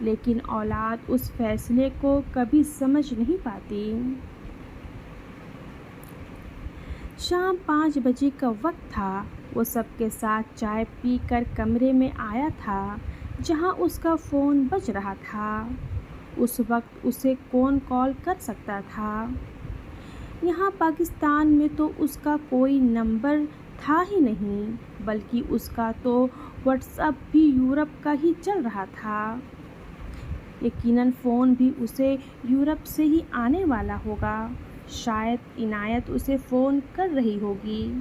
لیکن اولاد اس فیصلے کو کبھی سمجھ نہیں پاتی۔ شام 5 بجے کا وقت تھا۔ وہ سب کے ساتھ چائے پی کر کمرے میں آیا تھا جہاں اس کا فون بج رہا تھا۔ اس وقت اسے کون کال کر سکتا تھا؟ یہاں پاکستان میں تو اس کا کوئی نمبر تھا ہی نہیں، بلکہ اس کا تو واٹس ایپ بھی یورپ کا ہی چل رہا تھا۔ یقیناً فون بھی اسے یورپ سے ہی آنے والا ہوگا۔ شاید عنایت اسے فون کر رہی ہوگی،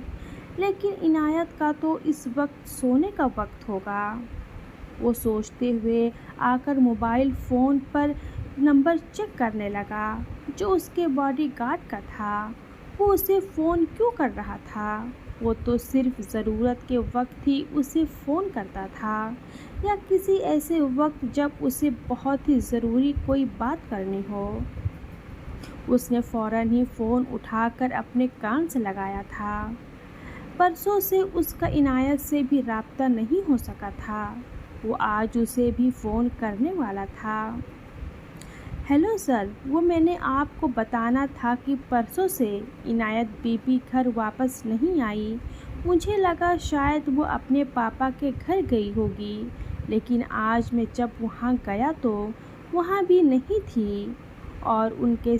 لیکن عنایت کا تو اس وقت سونے کا وقت ہوگا۔ وہ سوچتے ہوئے آ کر موبائل فون پر نمبر چیک کرنے لگا جو اس کے باڈی گارڈ کا تھا۔ وہ اسے فون کیوں کر رہا تھا؟ وہ تو صرف ضرورت کے وقت ہی اسے فون کرتا تھا، یا کسی ایسے وقت جب اسے بہت ہی ضروری کوئی بات کرنی ہو۔ اس نے فوراً ہی فون اٹھا کر اپنے کان سے لگایا تھا۔ پرسوں سے اس کا عنایت سے بھی رابطہ نہیں ہو سکا تھا۔ وہ آج اسے بھی فون کرنے والا تھا۔ ہیلو سر، وہ میں نے آپ کو بتانا تھا کہ پرسوں سے عنایت بی بی گھر واپس نہیں آئی۔ مجھے لگا شاید وہ اپنے پاپا کے گھر گئی ہوگی، لیکن آج میں جب وہاں گیا تو وہاں بھی نہیں تھی۔ اور ان کے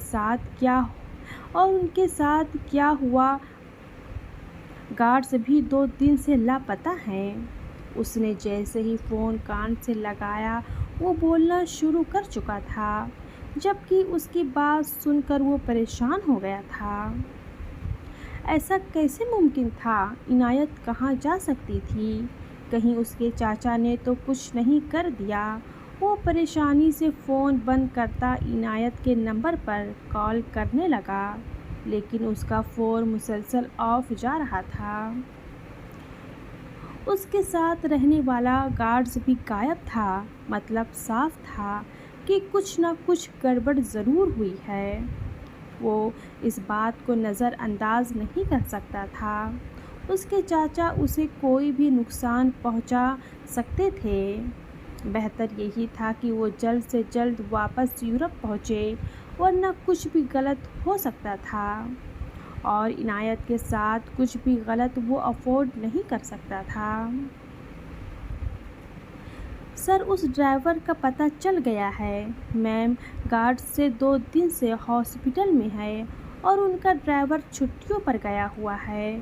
ساتھ کیا ہوا؟ گارڈز بھی 2 دن سے لاپتہ ہیں۔ اس نے جیسے ہی فون کان سے لگایا وہ بولنا شروع کر چکا تھا، جبکہ اس کی بات سن کر وہ پریشان ہو گیا تھا۔ ایسا کیسے ممکن تھا؟ عنایت کہاں جا سکتی تھی؟ کہیں اس کے چاچا نے تو کچھ نہیں کر دیا؟ وہ پریشانی سے فون بند کرتا عنایت کے نمبر پر کال کرنے لگا، لیکن اس کا فون مسلسل آف جا رہا تھا۔ اس کے ساتھ رہنے والا گارڈز بھی غائب تھا۔ مطلب صاف تھا کہ کچھ نہ کچھ گڑبڑ ضرور ہوئی ہے۔ وہ اس بات کو نظر انداز نہیں کر سکتا تھا۔ اس کے چاچا اسے کوئی بھی نقصان پہنچا سکتے تھے۔ بہتر یہی تھا کہ وہ جلد سے جلد واپس یورپ پہنچے، ورنہ کچھ بھی غلط ہو سکتا تھا، اور عنایت کے ساتھ کچھ بھی غلط وہ افورڈ نہیں کر سکتا تھا۔ سر، اس ڈرائیور کا پتہ چل گیا ہے۔ میم گارڈ سے 2 دن سے ہاسپٹل میں ہے اور ان کا ڈرائیور چھٹیوں پر گیا ہوا ہے۔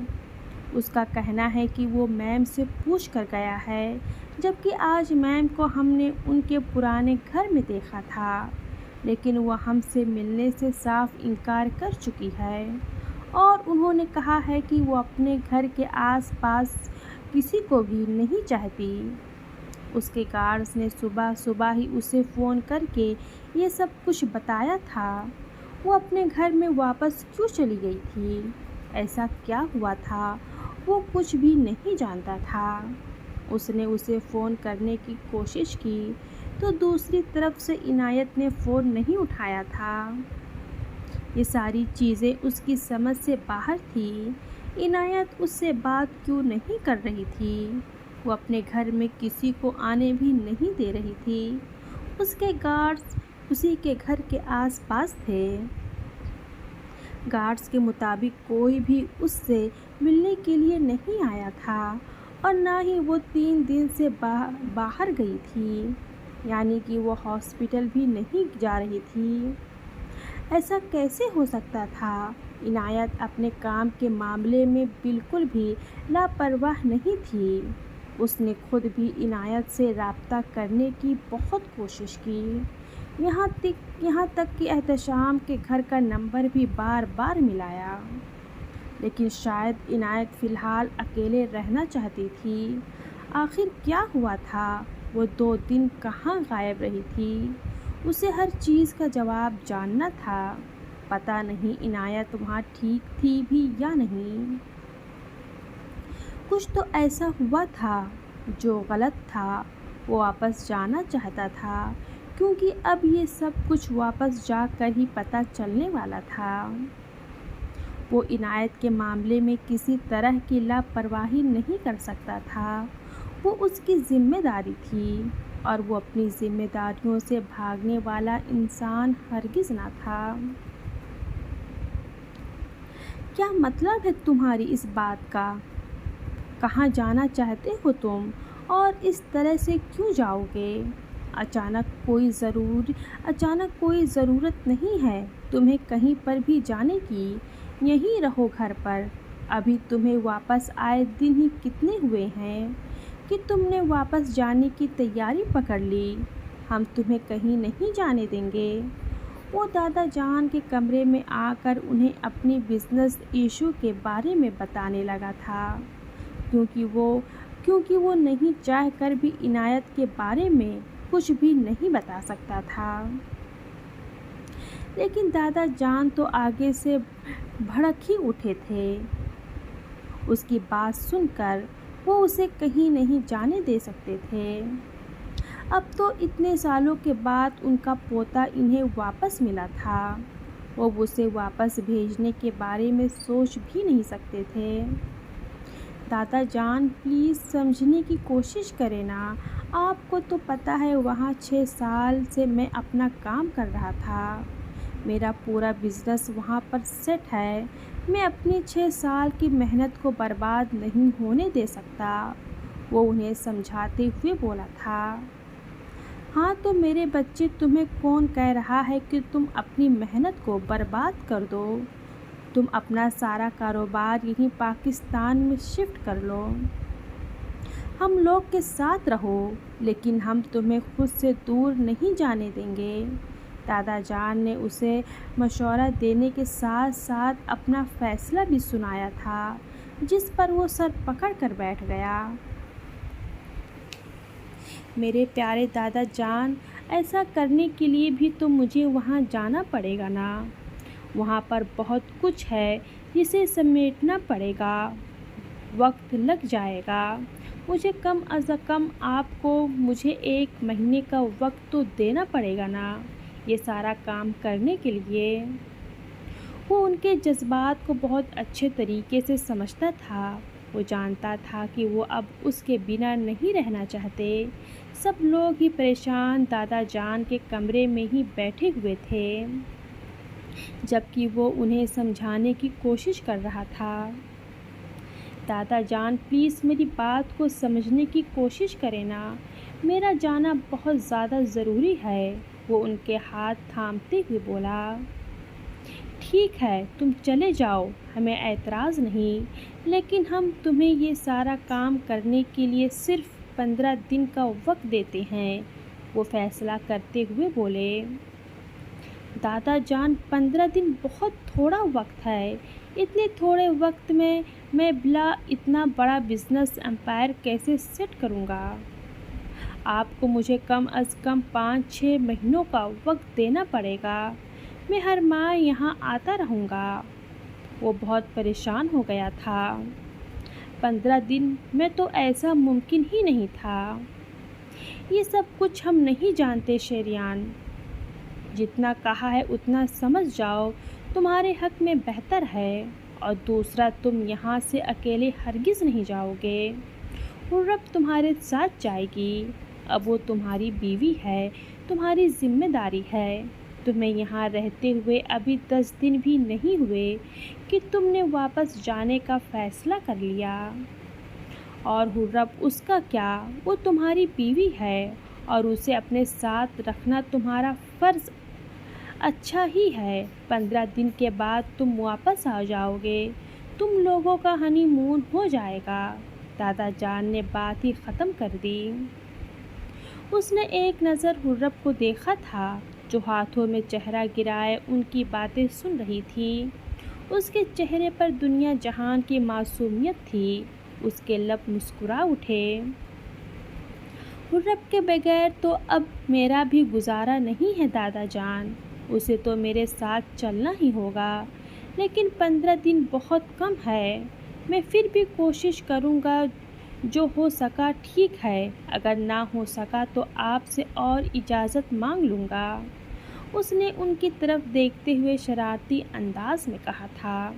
اس کا کہنا ہے کہ وہ میم سے پوچھ کر گیا ہے، جبکہ آج میم کو ہم نے ان کے پرانے گھر میں دیکھا تھا، لیکن وہ ہم سے ملنے سے صاف انکار کر چکی ہے، اور انہوں نے کہا ہے کہ وہ اپنے گھر کے آس پاس کسی کو بھی نہیں چاہتی۔ اس کے گارڈز نے صبح ہی اسے فون کر کے یہ سب کچھ بتایا تھا۔ وہ اپنے گھر میں واپس کیوں چلی گئی تھی؟ ایسا کیا ہوا تھا؟ وہ کچھ بھی نہیں جانتا تھا۔ اس نے اسے فون کرنے کی کوشش کی تو دوسری طرف سے عنایت نے فون نہیں اٹھایا تھا۔ یہ ساری چیزیں اس کی سمجھ سے باہر تھی۔ عنایت اس سے بات کیوں نہیں کر رہی تھی؟ وہ اپنے گھر میں کسی کو آنے بھی نہیں دے رہی تھی۔ اس کے گارڈز اسی کے گھر کے آس پاس تھے۔ گارڈز کے مطابق کوئی بھی اس سے ملنے کے لیے نہیں آیا تھا، اور نہ ہی وہ 3 دن سے باہر گئی تھی، یعنی کہ وہ ہاسپٹل بھی نہیں جا رہی تھی۔ ایسا کیسے ہو سکتا تھا؟ عنایت اپنے کام کے معاملے میں بالکل بھی لاپرواہ نہیں تھی۔ اس نے خود بھی عنایت سے رابطہ کرنے کی بہت کوشش کی، یہاں تک کہ احتشام کے گھر کا نمبر بھی بار بار ملایا، لیکن شاید عنایت فی الحال اکیلے رہنا چاہتی تھی۔ آخر کیا ہوا تھا؟ وہ 2 دن کہاں غائب رہی تھی؟ اسے ہر چیز کا جواب جاننا تھا۔ پتہ نہیں عنایت وہاں ٹھیک تھی بھی یا نہیں۔ کچھ تو ایسا ہوا تھا جو غلط تھا۔ وہ واپس جانا چاہتا تھا، کیونکہ اب یہ سب کچھ واپس جا کر ہی پتہ چلنے والا تھا۔ وہ عنایت کے معاملے میں کسی طرح کی لاپرواہی نہیں کر سکتا تھا۔ وہ اس کی ذمہ داری تھی، اور وہ اپنی ذمہ داریوں سے بھاگنے والا انسان ہرگز نہ تھا۔ کیا مطلب ہے تمہاری اس بات کا؟ کہاں جانا چاہتے ہو تم، اور اس طرح سے کیوں جاؤ گے؟ اچانک کوئی ضرورت نہیں ہے تمہیں کہیں پر بھی جانے کی، یہیں رہو گھر پر۔ ابھی تمہیں واپس آئے دن ہی کتنے ہوئے ہیں کہ تم نے واپس جانے کی تیاری پکڑ لی۔ ہم تمہیں کہیں نہیں جانے دیں گے۔ وہ دادا جان کے کمرے میں آ کر انہیں اپنی بزنس ایشو کے بارے میں بتانے لگا تھا، کیونکہ وہ نہیں چاہ کر بھی عنایت کے بارے میں کچھ بھی نہیں بتا سکتا تھا۔ لیکن دادا جان تو آگے سے بھڑک ہی اٹھے تھے۔ اس کی بات سن کر وہ اسے کہیں نہیں جانے دے سکتے تھے۔ اب تو اتنے سالوں کے بعد ان کا پوتا انہیں واپس ملا تھا، وہ اسے واپس بھیجنے کے بارے میں سوچ بھی نہیں سکتے تھے۔ دادا جان پلیز سمجھنے کی کوشش کریں نا، آپ کو تو پتہ ہے وہاں 6 سال سے میں اپنا کام کر رہا تھا، میرا پورا بزنس وہاں پر سیٹ ہے، میں اپنی 6 سال کی محنت کو برباد نہیں ہونے دے سکتا۔ وہ انہیں سمجھاتے ہوئے بولا تھا۔ ہاں تو میرے بچے، تمہیں کون کہہ رہا ہے کہ تم اپنی محنت کو برباد کر دو؟ تم اپنا سارا کاروبار یہیں پاکستان میں شفٹ کر لو، ہم لوگ کے ساتھ رہو، لیکن ہم تمہیں خود سے دور نہیں جانے دیں گے۔ دادا جان نے اسے مشورہ دینے کے ساتھ ساتھ اپنا فیصلہ بھی سنایا تھا، جس پر وہ سر پکڑ کر بیٹھ گیا۔ میرے پیارے دادا جان، ایسا کرنے کے لیے بھی تو مجھے وہاں جانا پڑے گا نا، وہاں پر بہت کچھ ہے جسے سمیٹنا پڑے گا، وقت لگ جائے گا، مجھے کم از کم آپ کو مجھے 1 مہینے کا وقت تو دینا پڑے گا نا یہ سارا کام کرنے کے لیے۔ وہ ان کے جذبات کو بہت اچھے طریقے سے سمجھتا تھا، وہ جانتا تھا کہ وہ اب اس کے بنا نہیں رہنا چاہتے۔ سب لوگ ہی پریشان دادا جان کے کمرے میں ہی بیٹھے ہوئے تھے، جبکہ وہ انہیں سمجھانے کی کوشش کر رہا تھا۔ دادا جان پلیز میری بات کو سمجھنے کی کوشش کریں نا، میرا جانا بہت زیادہ ضروری ہے، وہ ان کے ہاتھ تھامتے ہوئے بولا۔ ٹھیک ہے تم چلے جاؤ، ہمیں اعتراض نہیں، لیکن ہم تمہیں یہ سارا کام کرنے کے لیے صرف 15 دن کا وقت دیتے ہیں، وہ فیصلہ کرتے ہوئے بولے۔ دادا جان 15 دن بہت تھوڑا وقت ہے، اتنے تھوڑے وقت میں بلا اتنا بڑا بزنس امپائر کیسے سیٹ کروں گا؟ آپ کو مجھے کم از کم 5-6 مہینوں کا وقت دینا پڑے گا، میں ہر ماہ یہاں آتا رہوں گا۔ وہ بہت پریشان ہو گیا تھا۔ 15 دن میں تو ایسا ممکن ہی نہیں تھا۔ یہ سب کچھ ہم نہیں جانتے شیریان، جتنا کہا ہے اتنا سمجھ جاؤ، تمہارے حق میں بہتر ہے، اور دوسرا تم یہاں سے اکیلے ہرگز نہیں جاؤ گے، رب تمہارے ساتھ جائے گی، اب وہ تمہاری بیوی ہے، تمہاری ذمہ داری ہے، تمہیں یہاں رہتے ہوئے ابھی 10 دن بھی نہیں ہوئے کہ تم نے واپس جانے کا فیصلہ کر لیا، اور رب اس کا کیا، وہ تمہاری بیوی ہے اور اسے اپنے ساتھ رکھنا تمہارا فرض اچھا ہی ہے۔ 15 دن کے بعد تم واپس آ جاؤ گے، تم لوگوں کا ہنی مون ہو جائے گا۔ دادا جان نے بات ہی ختم کر دی۔ اس نے ایک نظر حرب کو دیکھا تھا، جو ہاتھوں میں چہرہ گرائے ان کی باتیں سن رہی تھی۔ اس کے چہرے پر دنیا جہان کی معصومیت تھی، اس کے لب مسکرا اٹھے۔ حرب کے بغیر تو اب میرا بھی گزارا نہیں ہے دادا جان، اسے تو میرے ساتھ چلنا ہی ہوگا، لیکن 15 دن بہت کم ہے، میں پھر بھی کوشش کروں گا، جو ہو سکا ٹھیک ہے، اگر نہ ہو سکا تو آپ سے اور اجازت مانگ لوں گا، اس نے ان کی طرف دیکھتے ہوئے شرارتی انداز میں کہا تھا،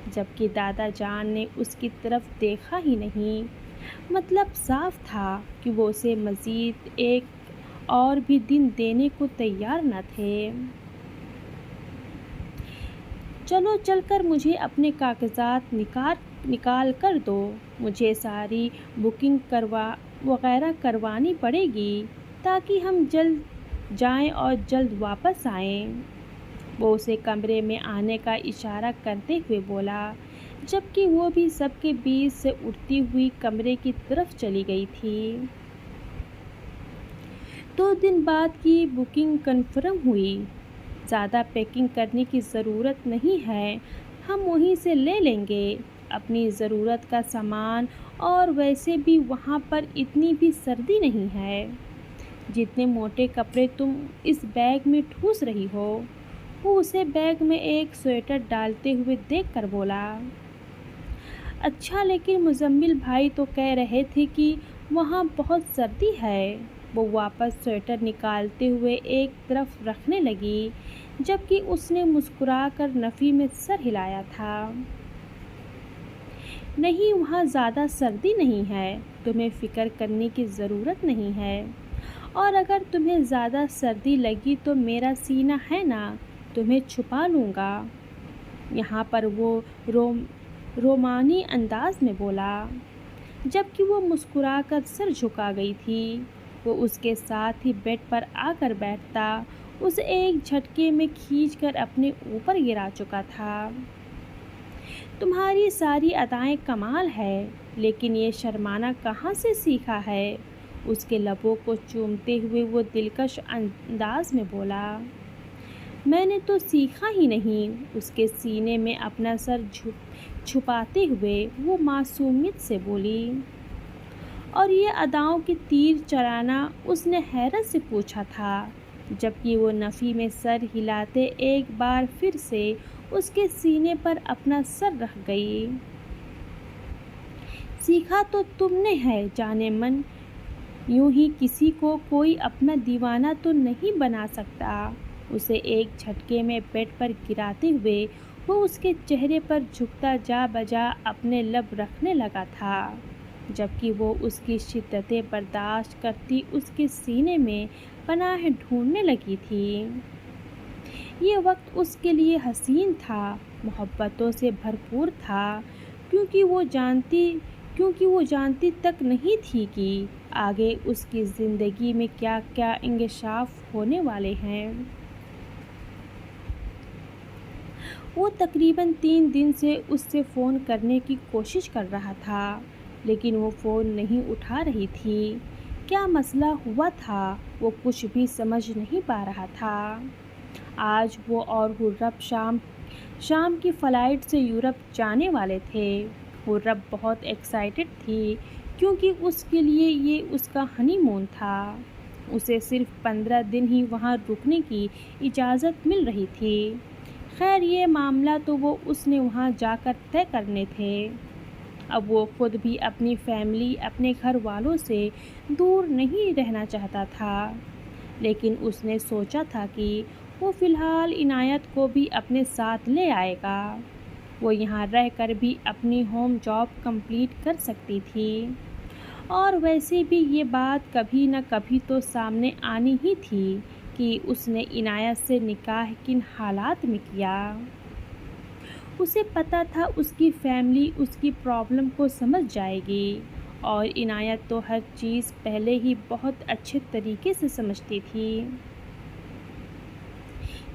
جبکہ دادا جان نے اس کی طرف دیکھا ہی نہیں۔ مطلب صاف تھا کہ وہ اسے مزید ایک اور بھی دن دینے کو تیار نہ تھے۔ چلو چل کر مجھے اپنے کاغذات نکال کر دو، مجھے ساری بکنگ وغیرہ کروانی پڑے گی تاکہ ہم جلد جائیں اور جلد واپس آئیں۔ وہ اسے کمرے میں آنے کا اشارہ کرتے ہوئے بولا، جبکہ وہ بھی سب کے بیچ سے اٹھتی ہوئی کمرے کی طرف چلی گئی تھی۔ 2 دن بعد کی بکنگ کنفرم ہوئی۔ زیادہ پیکنگ کرنے کی ضرورت نہیں ہے، ہم وہیں سے لے لیں گے اپنی ضرورت کا سامان، اور ویسے بھی وہاں پر اتنی بھی سردی نہیں ہے جتنے موٹے کپڑے تم اس بیگ میں ٹھوس رہی ہو۔ وہ اسے بیگ میں ایک سویٹر ڈالتے ہوئے دیکھ کر بولا، اچھا لیکن مزمل بھائی تو کہہ رہے تھے کہ وہاں بہت سردی ہے۔ وہ واپس سویٹر نکالتے ہوئے ایک طرف رکھنے لگی، جبکہ اس نے مسکرا کر نفی میں سر ہلایا تھا۔ نہیں، وہاں زیادہ سردی نہیں ہے، تمہیں فکر کرنے کی ضرورت نہیں ہے، اور اگر تمہیں زیادہ سردی لگی تو میرا سینہ ہے نا، تمہیں چھپا لوں گا۔ یہاں پر وہ رومانی انداز میں بولا، جبکہ وہ مسکرا کر سر جھکا گئی تھی۔ وہ اس کے ساتھ ہی بیڈ پر آ کر بیٹھتا اسے ایک جھٹکے میں کھینچ کر اپنے اوپر گرا چکا تھا۔ تمہاری ساری ادائیں کمال ہے، لیکن یہ شرمانا کہاں سے سیکھا ہے؟ اس کے لبوں کو چومتے ہوئے وہ دلکش انداز میں بولا، میں نے تو سیکھا ہی نہیں۔ اس کے سینے میں اپنا سر چھپاتے ہوئے وہ معصومیت سے بولی، اور یہ اداؤں کی تیر چلانا؟ اس نے حیرت سے پوچھا تھا، جبکہ وہ نفی میں سر ہلاتے ایک بار پھر سے اس کے سینے پر اپنا سر رکھ گئی۔ سیکھا تو تم نے ہے جانے من، یوں ہی کسی کو کوئی اپنا دیوانہ تو نہیں بنا سکتا۔ اسے ایک جھٹکے میں بیڈ پر گراتے ہوئے وہ اس کے چہرے پر جھکتا جا بجا اپنے لب رکھنے لگا تھا، جبکہ وہ اس کی شدتیں برداشت کرتی اس کے سینے میں پناہ ڈھونڈنے لگی تھی۔ یہ وقت اس کے لیے حسین تھا، محبتوں سے بھرپور تھا، کیونکہ وہ جانتی تک نہیں تھی کہ آگے اس کی زندگی میں کیا کیا انکشاف ہونے والے ہیں۔ وہ تقریباً 3 دن سے اس سے فون کرنے کی کوشش کر رہا تھا، لیکن وہ فون نہیں اٹھا رہی تھی۔ کیا مسئلہ ہوا تھا، وہ کچھ بھی سمجھ نہیں پا رہا تھا۔ آج وہ اور حرب شام کی فلائٹ سے یورپ جانے والے تھے۔ حرب بہت ایکسائٹڈ تھی، کیونکہ اس کے لیے یہ اس کا ہنی مون تھا۔ اسے صرف 15 دن ہی وہاں رکنے کی اجازت مل رہی تھی۔ خیر، یہ معاملہ تو اس نے وہاں جا کر طے کرنے تھے۔ اب وہ خود بھی اپنی فیملی، اپنے گھر والوں سے دور نہیں رہنا چاہتا تھا، لیکن اس نے سوچا تھا کہ وہ فی الحال عنایت کو بھی اپنے ساتھ لے آئے گا۔ وہ یہاں رہ کر بھی اپنی ہوم جاب کمپلیٹ کر سکتی تھی، اور ویسے بھی یہ بات کبھی نہ کبھی تو سامنے آنی ہی تھی کہ اس نے عنایت سے نکاح کن حالات میں کیا۔ اسے پتہ تھا اس کی فیملی اس کی پرابلم کو سمجھ جائے گی، اور عنایت تو ہر چیز پہلے ہی بہت اچھے طریقے سے سمجھتی تھی۔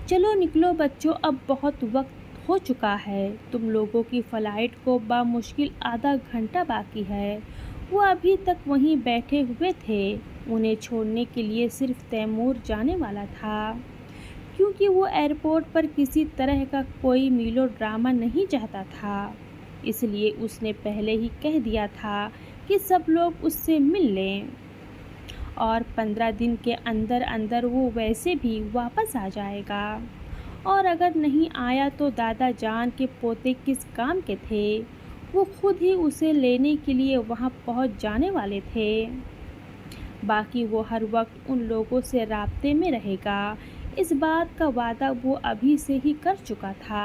چلو نکلو بچوں، اب بہت وقت ہو چکا ہے، تم لوگوں کی فلائٹ کو بمشکل آدھا گھنٹہ باقی ہے۔ وہ ابھی تک وہیں بیٹھے ہوئے تھے، انہیں چھوڑنے کے لیے صرف تیمور جانے والا تھا، کیونکہ وہ ایئرپورٹ پر کسی طرح کا کوئی میلو ڈرامہ نہیں چاہتا تھا، اس لیے اس نے پہلے ہی کہہ دیا تھا کہ سب لوگ اس سے مل لیں، اور 15 دن کے اندر اندر وہ ویسے بھی واپس آ جائے گا، اور اگر نہیں آیا تو دادا جان کے پوتے کس کام کے تھے، وہ خود ہی اسے لینے کے لیے وہاں پہنچ جانے والے تھے۔ باقی وہ ہر وقت ان لوگوں سے رابطے میں رہے گا، اس بات کا وعدہ وہ ابھی سے ہی کر چکا تھا۔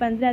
15